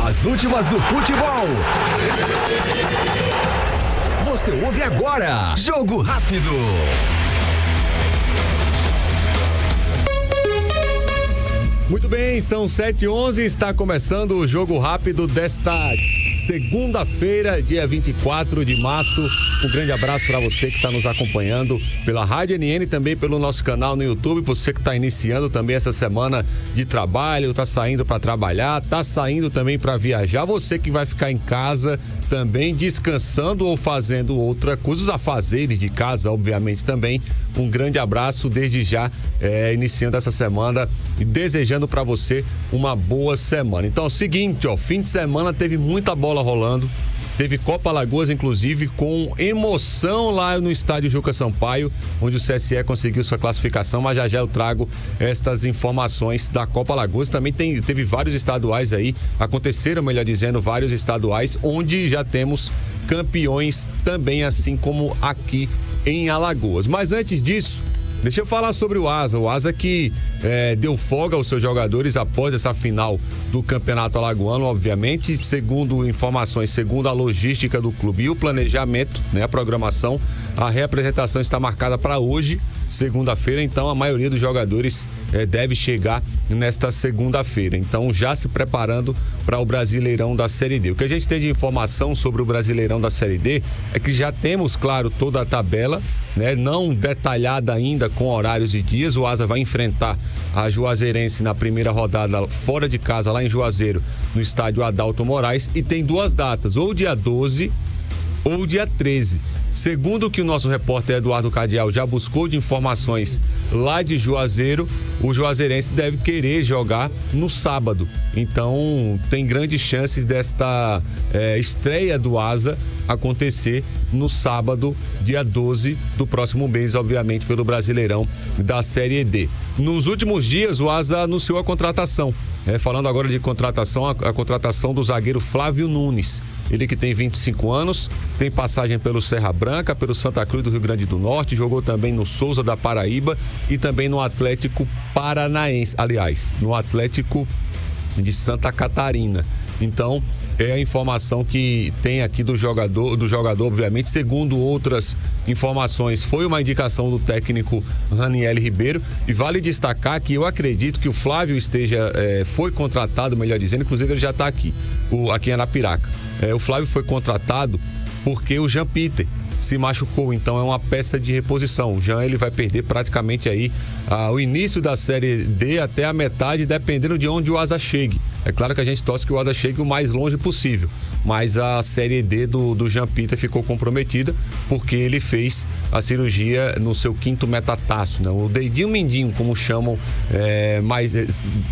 As últimas do futebol. Você ouve agora. Jogo Rápido. Muito bem, são 7h11, está começando o Jogo Rápido desta segunda-feira, dia 24 de março. Um grande abraço para você que está nos acompanhando pela Rádio NN e também pelo nosso canal no YouTube. Você que está iniciando também essa semana de trabalho, está saindo para trabalhar, está saindo também para viajar. Você que vai ficar em casa também descansando ou fazendo outra coisa, os afazeres de casa, obviamente também. Um grande abraço desde já, iniciando essa semana e desejando para você uma boa semana. Então é o seguinte, fim de semana teve muita bola rolando. Teve Copa Alagoas, inclusive, com emoção lá no estádio Juca Sampaio, onde o CSE conseguiu sua classificação, mas já eu trago estas informações da Copa Alagoas. Também teve vários estaduais aí, aconteceram, melhor dizendo, vários estaduais, onde já temos campeões também, assim como aqui em Alagoas. Mas antes disso, deixa eu falar sobre o Asa. O Asa que deu folga aos seus jogadores após essa final do Campeonato Alagoano, obviamente, segundo informações, segundo a logística do clube e o planejamento, né, a programação, a reapresentação está marcada para hoje, segunda-feira, então a maioria dos jogadores deve chegar nesta segunda-feira. Então já se preparando para o Brasileirão da Série D. O que a gente tem de informação sobre o Brasileirão da Série D é que já temos, claro, toda a tabela, né, não detalhada ainda com horários e dias. O Asa vai enfrentar a Juazeirense na primeira rodada fora de casa, lá em Juazeiro, no estádio Adalto Moraes, e tem duas datas, ou dia 12 ou dia 13. Segundo o que o nosso repórter Eduardo Cardial já buscou de informações lá de Juazeiro, o Juazeirense deve querer jogar no sábado. Então tem grandes chances desta estreia do Asa acontecer no sábado, dia 12 do próximo mês, obviamente, pelo Brasileirão da Série D. Nos últimos dias, o Asa anunciou a contratação. Falando agora de contratação, a contratação do zagueiro Flávio Nunes. Ele que tem 25 anos, tem passagem pelo Serra Branca, pelo Santa Cruz do Rio Grande do Norte, jogou também no Souza da Paraíba e também no Atlético Paranaense, aliás, no Atlético de Santa Catarina. Então, é a informação que tem aqui do jogador, obviamente, segundo outras informações, foi uma indicação do técnico Raniel Ribeiro, e vale destacar que eu acredito que o Flávio foi contratado, melhor dizendo, inclusive ele já está aqui em Arapiraca. O Flávio foi contratado porque o Jean Peter se machucou, então é uma peça de reposição. O Jean, ele vai perder praticamente aí o início da Série D até a metade, dependendo de onde o Asa chegue. É claro que a gente torce que o Asa chegue o mais longe possível, mas a Série D do Jean Peter ficou comprometida porque ele fez a cirurgia no seu quinto metatarso, né? O dedinho mindinho, como chamam,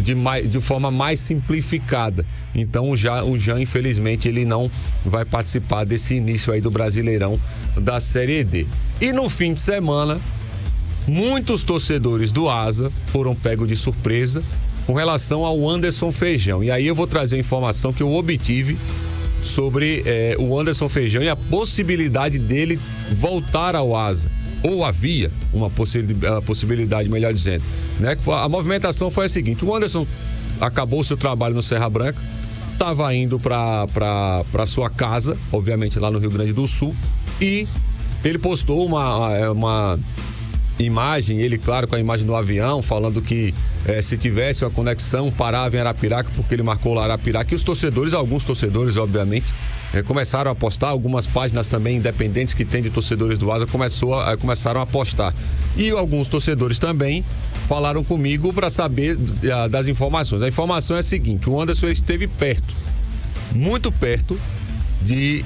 de forma mais simplificada. Então o Jean, infelizmente, ele não vai participar desse início aí do Brasileirão da Série D. E no fim de semana, muitos torcedores do Asa foram pegos de surpresa com relação ao Anderson Feijão. E aí eu vou trazer a informação que eu obtive sobre o Anderson Feijão e a possibilidade dele voltar ao Asa. Ou havia uma possibilidade, melhor dizendo, né? A movimentação foi a seguinte: o Anderson acabou seu trabalho no Serra Branca, estava indo para sua casa, obviamente lá no Rio Grande do Sul, e ele postou uma imagem, ele, claro, com a imagem do avião, falando que se tivesse uma conexão, parava em Arapiraca, porque ele marcou lá Arapiraca. E os torcedores, alguns torcedores, obviamente, começaram a postar, algumas páginas também independentes que tem de torcedores do Asa começaram a postar. E alguns torcedores também falaram comigo para saber das informações. A informação é a seguinte: o Anderson esteve perto, muito perto, de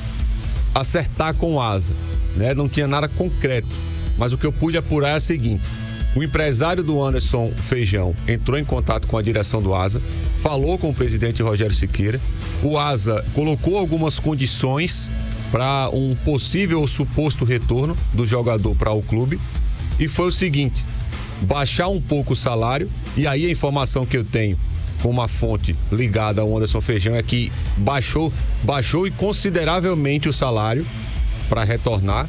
acertar com o Asa, né? Não tinha nada concreto, mas o que eu pude apurar é o seguinte: o empresário do Anderson Feijão entrou em contato com a direção do Asa, falou com o presidente Rogério Siqueira. O Asa colocou algumas condições para um possível ou suposto retorno do jogador para o clube, e foi o seguinte: baixar um pouco o salário. E aí a informação que eu tenho com uma fonte ligada ao Anderson Feijão é que baixou e consideravelmente o salário para retornar.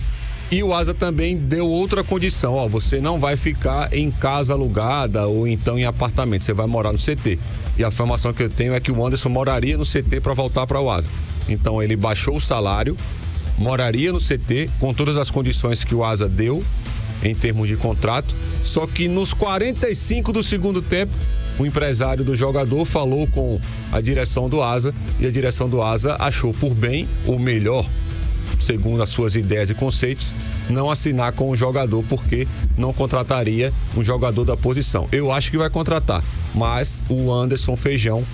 E o Asa também deu outra condição, ó, você não vai ficar em casa alugada ou então em apartamento, você vai morar no CT. E a informação que eu tenho é que o Anderson moraria no CT para voltar para o Asa. Então ele baixou o salário, moraria no CT com todas as condições que o Asa deu em termos de contrato, só que nos 45 do segundo tempo, o empresário do jogador falou com a direção do Asa e a direção do Asa achou por bem, ou melhor, segundo as suas ideias e conceitos, não assinar com o jogador porque não contrataria um jogador da posição. Eu acho que vai contratar, mas o Anderson Feijão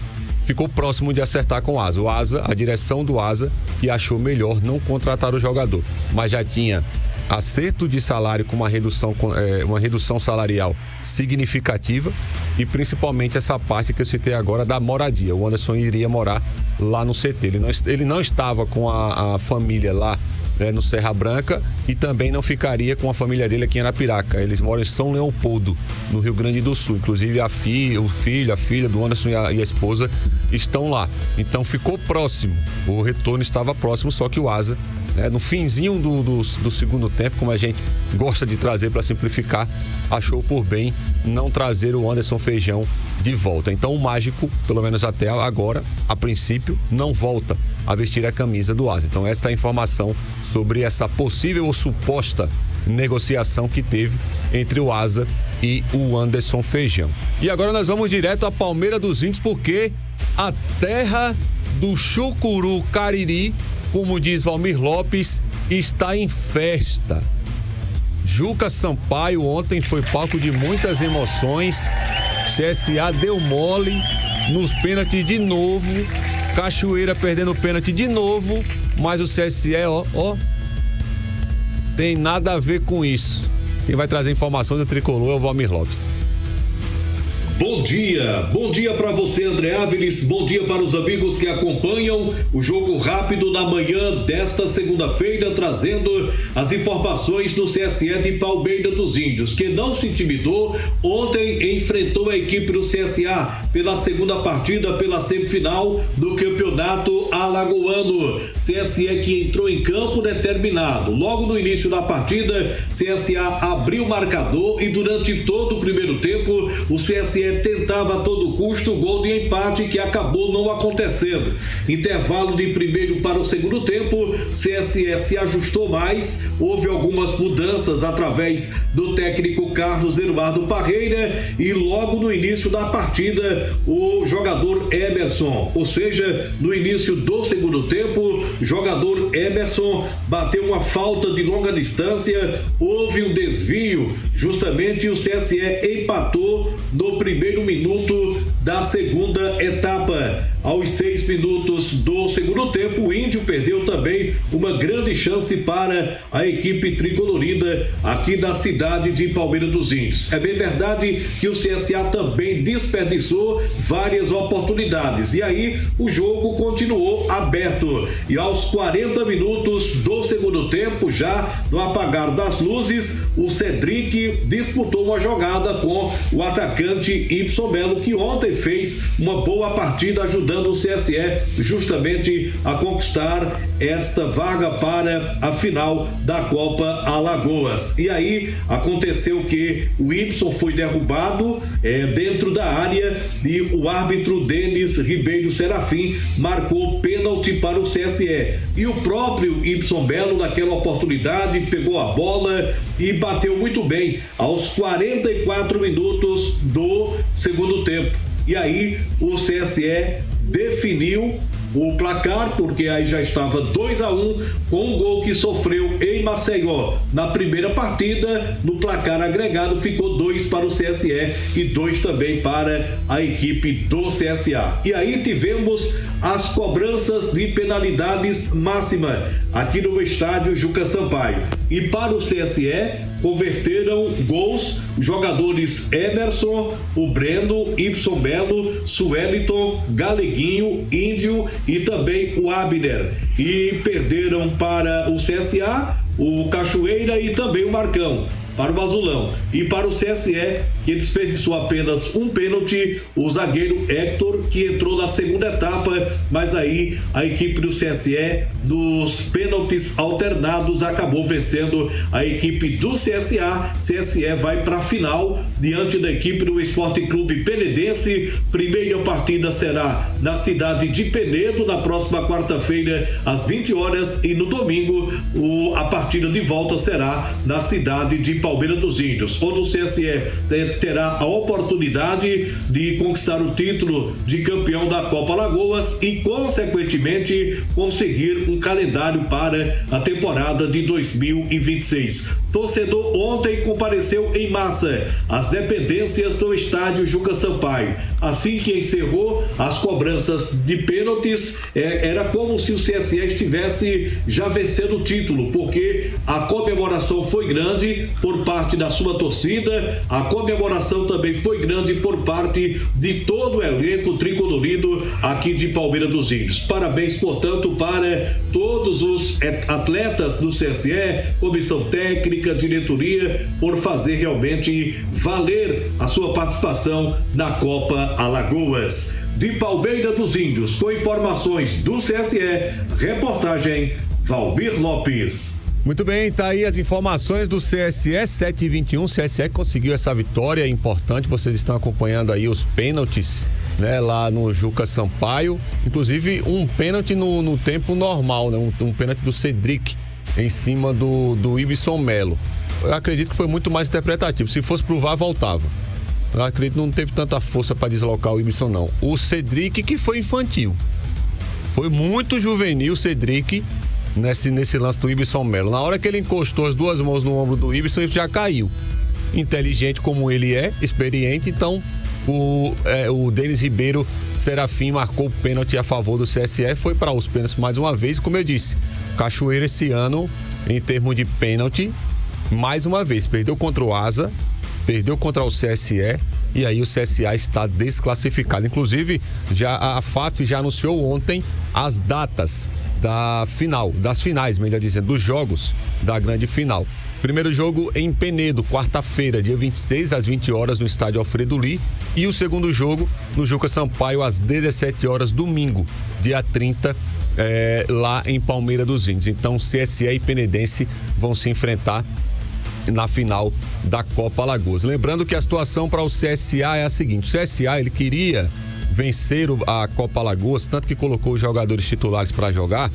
ficou próximo de acertar com o Asa. O Asa, a direção do Asa, que achou melhor não contratar o jogador, mas já tinha acerto de salário com uma redução salarial significativa e principalmente essa parte que eu citei agora da moradia. O Anderson iria morar lá no CT. Ele não estava com a família lá, né, no Serra Branca, e também não ficaria com a família dele aqui em Arapiraca. Eles moram em São Leopoldo, no Rio Grande do Sul. Inclusive o filho, a filha do Anderson e a esposa estão lá. Então ficou próximo. O retorno estava próximo, só que o Asa, no finzinho do segundo tempo, como a gente gosta de trazer para simplificar, achou por bem não trazer o Anderson Feijão de volta. Então o Mágico, pelo menos até agora, a princípio, não volta a vestir a camisa do Asa. Então essa é a informação sobre essa possível ou suposta negociação que teve entre o Asa e o Anderson Feijão. E agora nós vamos direto a Palmeira dos Índios, porque a terra do chucuru cariri, como diz Valmir Lopes, está em festa. Juca Sampaio ontem foi palco de muitas emoções. CSA deu mole nos pênaltis de novo. Cachoeira perdendo o pênalti de novo. Mas o CSE, tem nada a ver com isso. Quem vai trazer informações do Tricolor é o Valmir Lopes. Bom dia para você, André Áviles, bom dia para os amigos que acompanham o Jogo Rápido na manhã desta segunda-feira, trazendo as informações do CSE de Palmeira dos Índios, que não se intimidou, ontem enfrentou a equipe do CSA pela segunda partida, pela semifinal do Campeonato Alagoano. CSE que entrou em campo determinado. Logo no início da partida, CSA abriu o marcador e durante todo o primeiro tempo, o CSE tentava a todo custo o gol de empate, que acabou não acontecendo. Intervalo de primeiro para o segundo tempo, CSE se ajustou mais, houve algumas mudanças através do técnico Carlos Eduardo Parreira e logo no início da partida o jogador Emerson, ou seja, no início do segundo tempo, jogador Emerson bateu uma falta de longa distância, houve um desvio, justamente o CSE empatou no primeiro minuto da segunda etapa. Aos 6 minutos do segundo tempo, o Índio perdeu também uma grande chance para a equipe tricolorida aqui da cidade de Palmeira dos Índios. É bem verdade que o CSA também desperdiçou várias oportunidades e aí o jogo continuou aberto. E aos 40 minutos do segundo tempo, já no apagar das luzes, o Cedric disputou uma jogada com o atacante Ibson Melo, que ontem fez uma boa partida ajudando o CSE justamente a conquistar esta vaga para a final da Copa Alagoas. E aí aconteceu que o Ibson foi derrubado dentro da área e o árbitro Denis Ribeiro Serafim marcou pênalti para o CSE. E o próprio Ibson Melo, naquela oportunidade, pegou a bola e bateu muito bem aos 44 minutos do segundo tempo. E aí o CSE definiu o placar, porque aí já estava 2-1 com um gol que sofreu em Maceió na primeira partida. No placar agregado ficou 2 para o CSE e 2 também para a equipe do CSA. E aí tivemos as cobranças de penalidades máxima aqui no estádio Juca Sampaio. E para o CSE converteram gols jogadores Emerson, o Breno, Ibson Melo, Sueliton, Galeguinho, Índio e também o Abner. E perderam para o CSA o Cachoeira e também o Marcão. para o Azulão. E para o CSE, que desperdiçou apenas um pênalti, o zagueiro Héctor, que entrou na segunda etapa, mas aí a equipe do CSE, nos pênaltis alternados, acabou vencendo a equipe do CSA. CSE vai para a final diante da equipe do Esporte Clube Penedense. Primeira partida será na cidade de Penedo, na próxima quarta-feira, às 20 horas, e no domingo a partida de volta será na cidade de Palmeira dos Índios, onde o CSE terá a oportunidade de conquistar o título de campeão da Copa Alagoas e, consequentemente, conseguir um calendário para a temporada de 2026. Torcedor ontem compareceu em massa às dependências do estádio Juca Sampaio. Assim que encerrou as cobranças de pênaltis, era como se o CSE estivesse já vencendo o título, porque a comemoração foi grande por parte da sua torcida, a comemoração também foi grande por parte de todo o elenco tricolorido aqui de Palmeira dos Índios. Parabéns, portanto, para todos os atletas do CSE, comissão técnica, diretoria, por fazer realmente valer a sua participação na Copa Alagoas. De Palmeira dos Índios, com informações do CSE, reportagem Valmir Lopes. Muito bem, tá aí as informações do CSE 7-21. O CSE conseguiu essa vitória importante. Vocês estão acompanhando aí os pênaltis, né, lá no Juca Sampaio. Inclusive um pênalti no tempo normal, né, um pênalti do Cedric em cima do Ibson Melo. Eu acredito que foi muito mais interpretativo. Se fosse pro VAR, voltava. Eu acredito que não teve tanta força para deslocar o Ibson, não. O Cedric, que foi infantil. Foi muito juvenil o Cedric nesse lance do Ibson Melo. Na hora que ele encostou as duas mãos no ombro do Ibson, ele já caiu. Inteligente como ele é, experiente, então o Denis Ribeiro Serafim marcou o pênalti a favor do CSE, foi para os pênaltis mais uma vez. Como eu disse, Cachoeira esse ano, em termos de pênalti, mais uma vez, perdeu contra o Asa, perdeu contra o CSE, e aí o CSA está desclassificado. Inclusive, a FAF já anunciou ontem as datas das finais, melhor dizendo, dos jogos da grande final. Primeiro jogo em Penedo, quarta-feira, dia 26, às 20 horas, no estádio Alfredo Ly. E o segundo jogo no Juca Sampaio, às 17 horas, domingo, dia 30, lá em Palmeira dos Índios. Então, CSE e Penedense vão se enfrentar na final da Copa Alagoas. Lembrando que a situação para o CSA é a seguinte: o CSA, ele queria vencer a Copa Alagoas, tanto que colocou os jogadores titulares para jogar,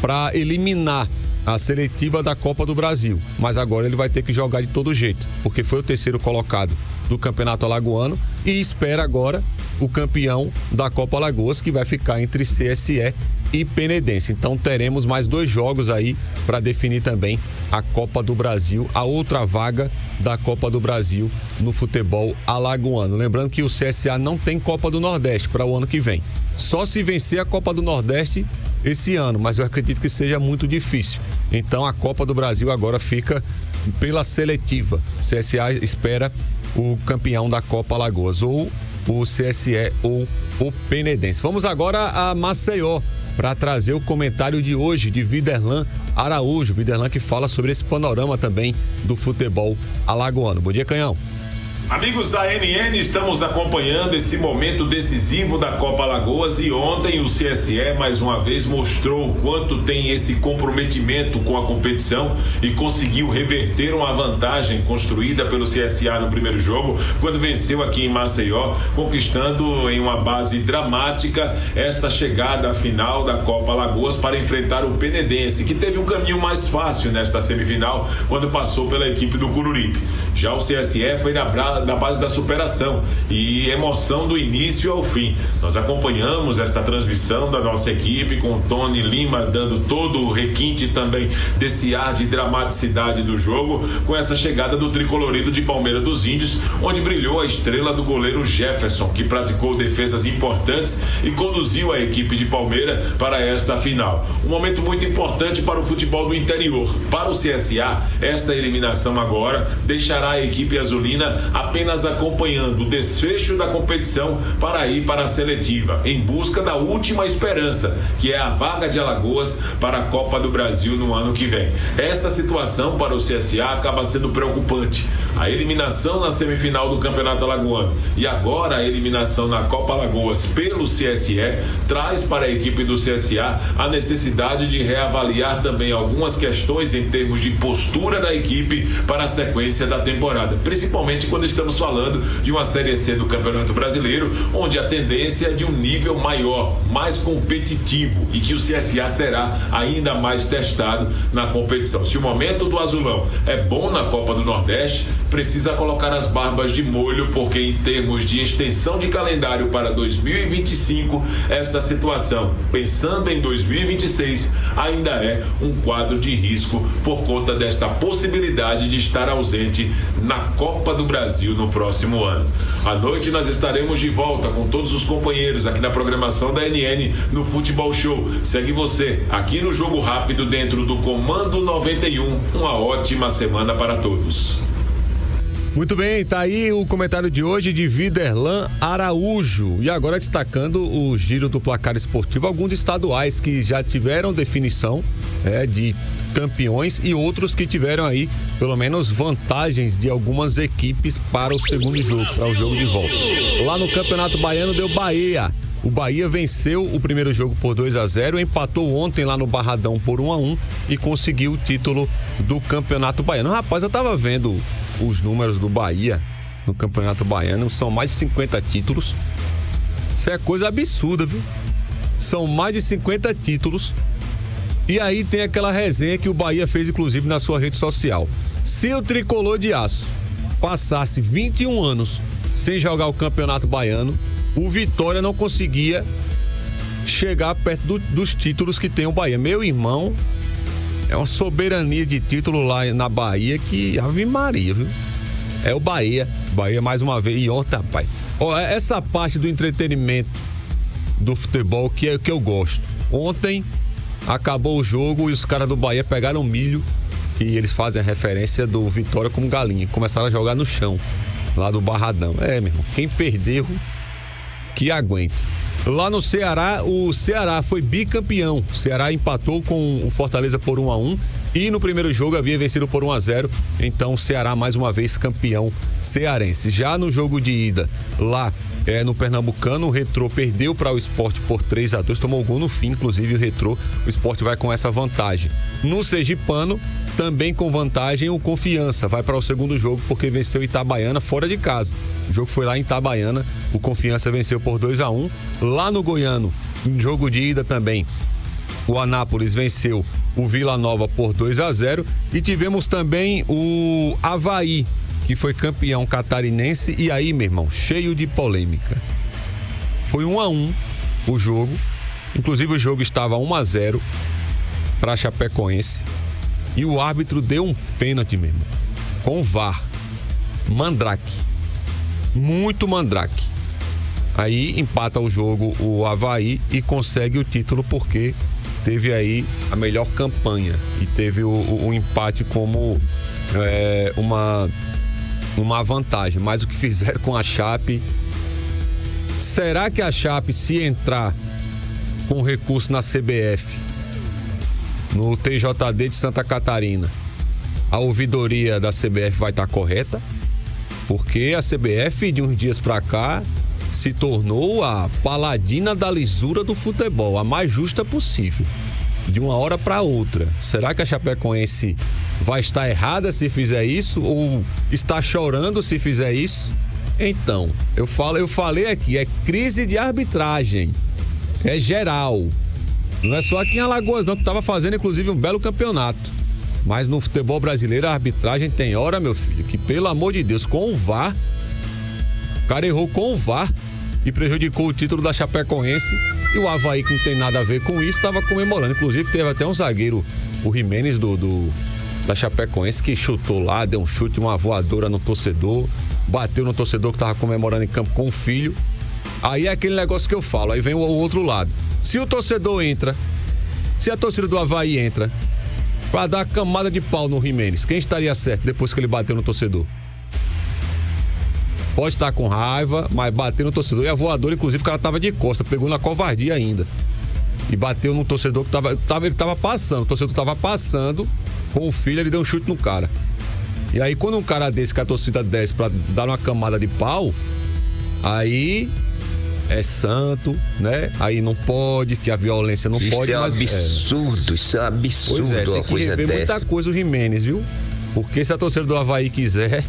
para eliminar a seletiva da Copa do Brasil. Mas agora ele vai ter que jogar de todo jeito, porque foi o terceiro colocado do Campeonato Alagoano e espera agora o campeão da Copa Alagoas, que vai ficar entre CSE e Penedense. Então teremos mais 2 jogos aí para definir também a Copa do Brasil, a outra vaga da Copa do Brasil no futebol alagoano. Lembrando que o CSA não tem Copa do Nordeste para o ano que vem. Só se vencer a Copa do Nordeste esse ano, mas eu acredito que seja muito difícil. Então a Copa do Brasil agora fica pela seletiva. O CSA espera o campeão da Copa Alagoas, ou o CSE ou o Penedense. Vamos agora a Maceió para trazer o comentário de hoje de Viderlan Araújo. Viderlan, que fala sobre esse panorama também do futebol alagoano. Bom dia, Canhão. Amigos da NN, estamos acompanhando esse momento decisivo da Copa Alagoas e ontem o CSE mais uma vez mostrou o quanto tem esse comprometimento com a competição e conseguiu reverter uma vantagem construída pelo CSA no primeiro jogo, quando venceu aqui em Maceió, conquistando em uma base dramática esta chegada à final da Copa Alagoas para enfrentar o Penedense, que teve um caminho mais fácil nesta semifinal quando passou pela equipe do Cururipe. Já o CSE foi na base da superação e emoção do início ao fim. Nós acompanhamos esta transmissão da nossa equipe com o Tony Lima dando todo o requinte também desse ar de dramaticidade do jogo, com essa chegada do tricolorido de Palmeira dos Índios, onde brilhou a estrela do goleiro Jefferson, que praticou defesas importantes e conduziu a equipe de Palmeira para esta final. Um momento muito importante para o futebol do interior. Para o CSA, esta eliminação agora deixará a equipe azulina apenas acompanhando o desfecho da competição para ir para a seletiva, em busca da última esperança, que é a vaga de Alagoas para a Copa do Brasil no ano que vem. Esta situação para o CSA acaba sendo preocupante. A eliminação na semifinal do Campeonato Alagoano e agora a eliminação na Copa Alagoas pelo CSE traz para a equipe do CSA a necessidade de reavaliar também algumas questões em termos de postura da equipe para a sequência da temporada, principalmente quando estamos falando de uma Série C do Campeonato Brasileiro, onde a tendência é de um nível maior, mais competitivo, e que o CSA será ainda mais testado na competição. Se o momento do Azulão é bom na Copa do Nordeste, precisa colocar as barbas de molho, porque em termos de extensão de calendário para 2025, essa situação, pensando em 2026, ainda é um quadro de risco por conta desta possibilidade de estar ausente na Copa do Brasil no próximo ano. À noite nós estaremos de volta com todos os companheiros aqui na programação da NN no Futebol Show. Segue você aqui no Jogo Rápido dentro do Comando 91. Uma ótima semana para todos. Muito bem, tá aí o comentário de hoje de Viderlan Araújo. E agora destacando o giro do placar esportivo, alguns estaduais que já tiveram definição de campeões e outros que tiveram aí pelo menos vantagens de algumas equipes para o segundo jogo, para o jogo de volta. Lá no Campeonato Baiano deu Bahia. O Bahia venceu o primeiro jogo por 2-0, empatou ontem lá no Barradão por 1-1 e conseguiu o título do Campeonato Baiano. Rapaz, eu tava vendo os números do Bahia no Campeonato Baiano, são mais de 50 títulos. Isso é coisa absurda, viu? São mais de 50 títulos. E aí tem aquela resenha que o Bahia fez, inclusive, na sua rede social. Se o Tricolor de Aço passasse 21 anos sem jogar o Campeonato Baiano, o Vitória não conseguia chegar perto dos títulos que tem o Bahia. Meu irmão, é uma soberania de título lá na Bahia que Ave Maria, viu? É o Bahia mais uma vez. E ontem, rapaz, essa parte do entretenimento do futebol que é o que eu gosto. Ontem acabou o jogo e os caras do Bahia pegaram milho, que eles fazem a referência do Vitória como galinha. Começaram a jogar no chão, lá do Barradão. Meu irmão, quem perdeu, que aguente. Lá no Ceará, o Ceará foi bicampeão. O Ceará empatou com o Fortaleza por 1-1 e no primeiro jogo havia vencido por 1-0. Então o Ceará mais uma vez campeão cearense. Já no jogo de ida, lá no Pernambucano, o Retrô perdeu para o Sport por 3-2, tomou o gol no fim, inclusive o Retrô, o Sport vai com essa vantagem. No Sergipano, também com vantagem, o Confiança vai para o segundo jogo porque venceu Itabaiana fora de casa. O jogo foi lá em Itabaiana, o Confiança venceu por 2-1. Lá no Goiano, em jogo de ida também, o Anápolis venceu o Vila Nova por 2-0 e tivemos também o Avaí, que foi campeão catarinense, e aí, meu irmão, cheio de polêmica. Foi 1-1 o jogo, inclusive o jogo estava 1-0 para a Chapecoense, e o árbitro deu um pênalti mesmo, com o VAR. Mandrake, muito mandrake. Aí empata o jogo o Avaí e consegue o título porque teve aí a melhor campanha e teve o empate como uma vantagem. Mas o que fizeram com a Chape, será que a Chape, se entrar com recurso na CBF, no TJD de Santa Catarina, a ouvidoria da CBF vai estar correta? Porque a CBF, de uns dias pra cá, se tornou a paladina da lisura do futebol, a mais justa possível, de uma hora para outra. Será que a Chapecoense vai estar errada se fizer isso, ou está chorando se fizer isso? Então, eu falei aqui, é crise de arbitragem, é geral, não é só aqui em Alagoas não, que estava fazendo inclusive um belo campeonato, mas no futebol brasileiro a arbitragem tem hora, meu filho, que pelo amor de Deus, com o VAR, o cara errou com o VAR e prejudicou o título da Chapecoense, e o Avaí, que não tem nada a ver com isso, estava comemorando. Inclusive teve até um zagueiro, o Jimenez da Chapecoense, que chutou lá, deu um chute, uma voadora no torcedor, bateu no torcedor que estava comemorando em campo com o filho. Aí é aquele negócio que eu falo, aí vem o outro lado. Se o torcedor entra, se a torcida do Avaí entra pra dar camada de pau no Jimenez, quem estaria certo depois que ele bateu no torcedor? pode estar com raiva, mas bateu no torcedor. E a voadora, inclusive, o cara tava de costa, pegou na covardia ainda. E bateu no torcedor que ele tava passando. O torcedor tava passando com o filho, ele deu um chute no cara. E aí, quando um cara desse que a torcida desce pra dar uma camada de pau, aí é santo, né? Aí não pode, que a violência não pode. Isso é um absurdo, Pois é, tem uma que coisa rever dessa. muita coisa o Jimenez, viu? Porque se a torcida do Avaí quiser,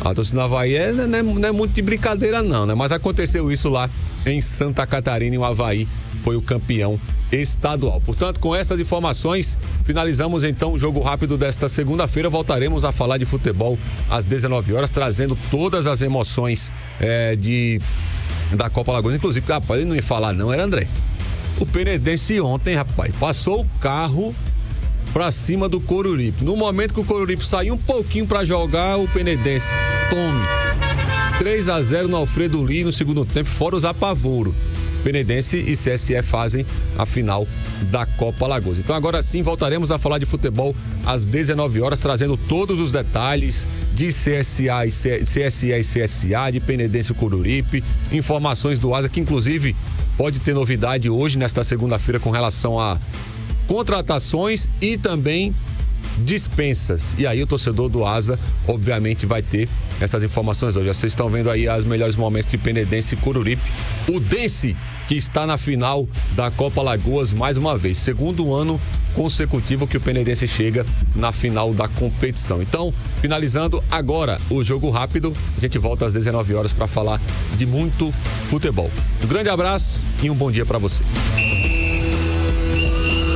a torcida do Avaí não é muito de brincadeira não, né? Mas aconteceu isso lá em Santa Catarina e o Avaí foi o campeão estadual. Portanto, com essas informações, finalizamos então o Jogo Rápido desta segunda-feira. Voltaremos a falar de futebol às 19 horas, trazendo todas as emoções da Copa Alagoas. Inclusive, rapaz, ele não ia falar não, era André. O Penedense ontem, rapaz, passou o carro pra cima do Coruripe. No momento que o Coruripe saiu um pouquinho pra jogar, o Penedense tome 3-0 no Alfredo Lee no segundo tempo, fora os apavoros. Penedense e CSE fazem a final da Copa Alagoas. Então agora sim voltaremos a falar de futebol às 19 horas, trazendo todos os detalhes de CSE e CSA, de Penedense e Coruripe, informações do Asa, que inclusive pode ter novidade hoje, nesta segunda-feira, com relação a contratações e também dispensas. E aí o torcedor do Asa, obviamente, vai ter essas informações hoje. Vocês estão vendo aí os melhores momentos de Penedense e Coruripe. O Dense, que está na final da Copa Alagoas mais uma vez. Segundo ano consecutivo que o Penedense chega na final da competição. Então, finalizando agora o Jogo Rápido, a gente volta às 19 horas para falar de muito futebol. Um grande abraço e um bom dia para você.